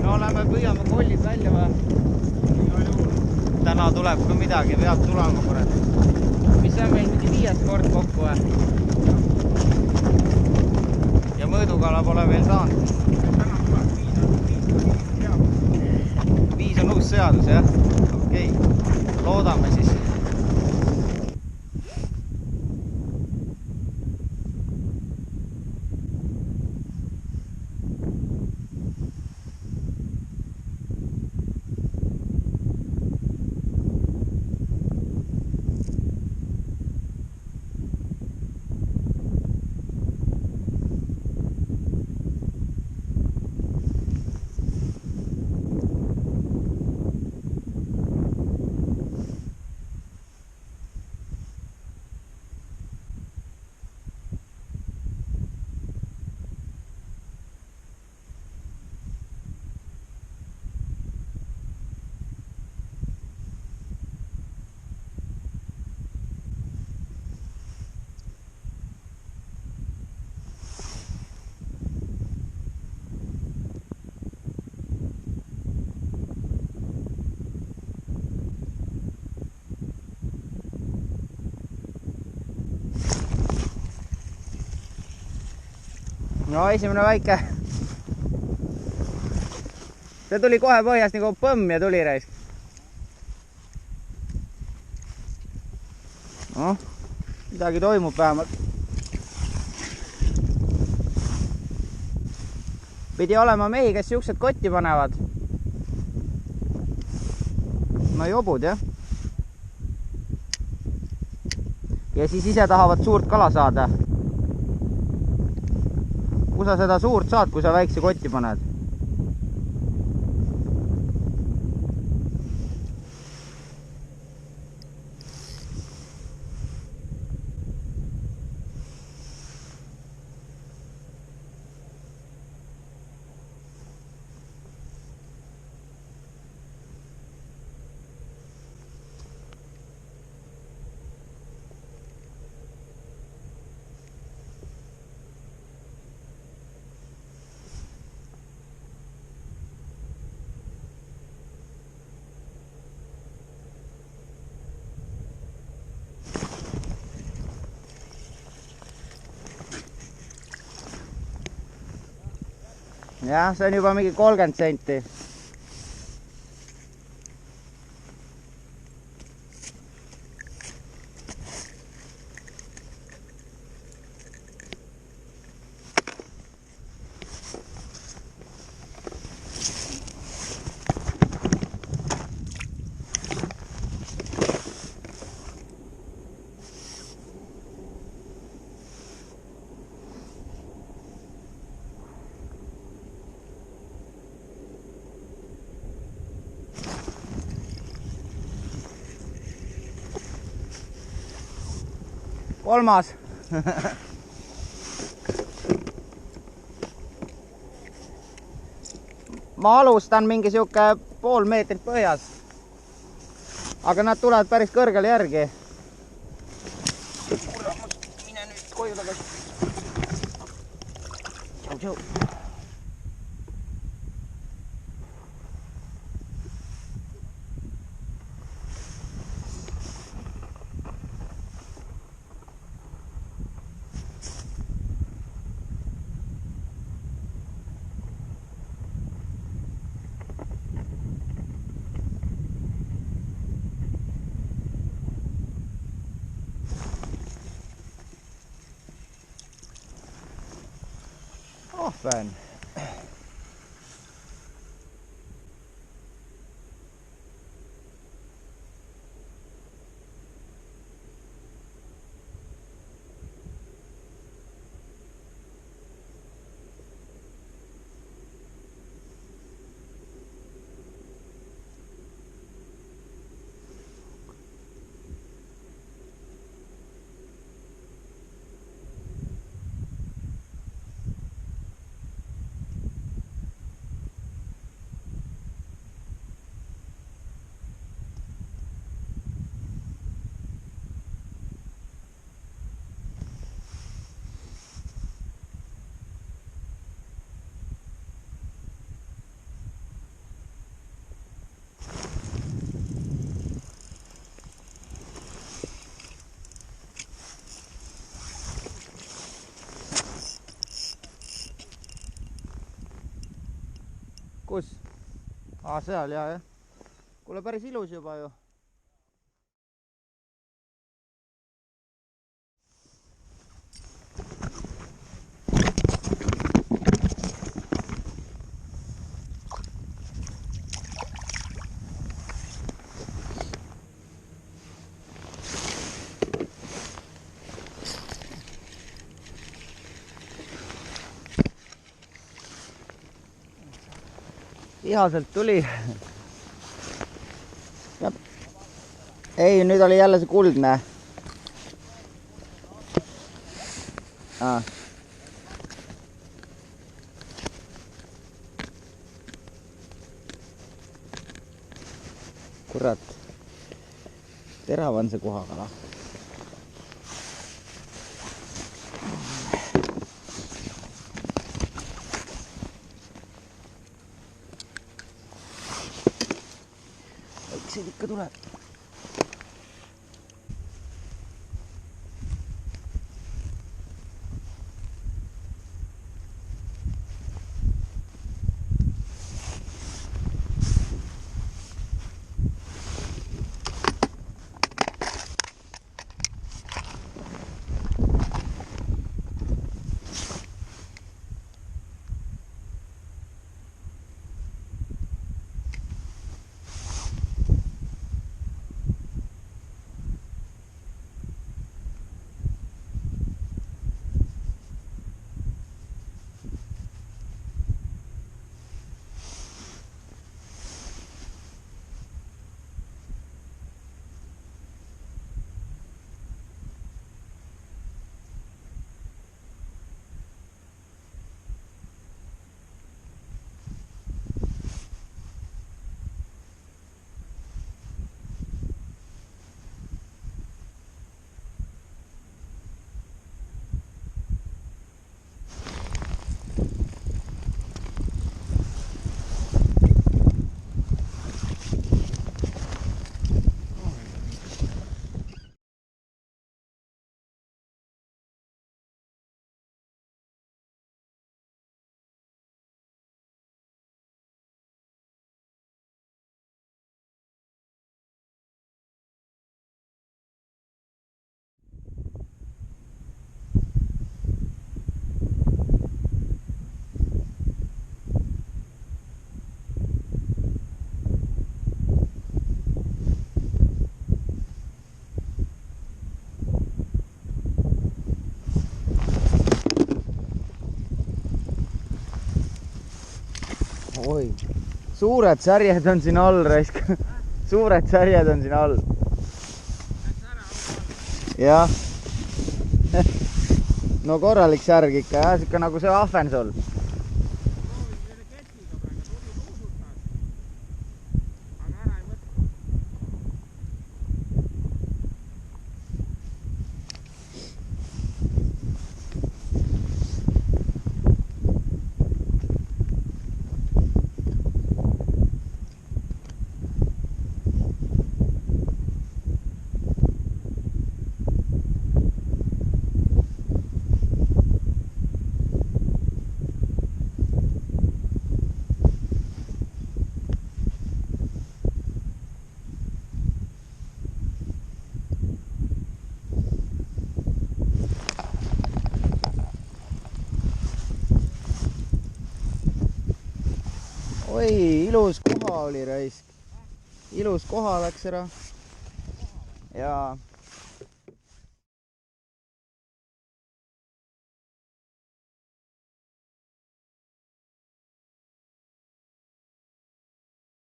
No lähme püüame kollid välja või? Täna tuleb ka midagi, peab tulema kurat. Mis see on meil mingi 5. kord kokku või? Ja mõõdukala pole veel saanud. 5 on uus seadus, jah? Okei, loodame siis. No esimene väike. See tuli kohe põhjast nagu põmm ja tuli raisk. Noh, midagi toimub vähemalt. Pidi olema mehi, kes siuksed kotti panevad. No jobud, jah. Ja siis ise tahavad suurt kala saada. Kus sa seda suurt saad, kui sa väikse kotti paned? Jah, see on juba mingi 30 senti. Kolmas. Ma alustan mingi siuke pool meetrit põhjas. Aga nad tulevad päris kõrgele järgi. Mine nüüd koju tagasi. Fun. kus? Aa, seal jah. Kuule, päris ilus juba ju. Vihaselt tuli. Ei, nüüd oli jälle see kuldne. Kurat. Terav on see kohakala. Väikseid ikka tuleb. Oi, suured särjed on siin all, raisk. Suured särjed on siin all. Jah. No korralik särg ikka, jah, siuke nagu see ahven sul. Oi, ilus koha oli, raisk. Ilus koha läks ära. Jaa.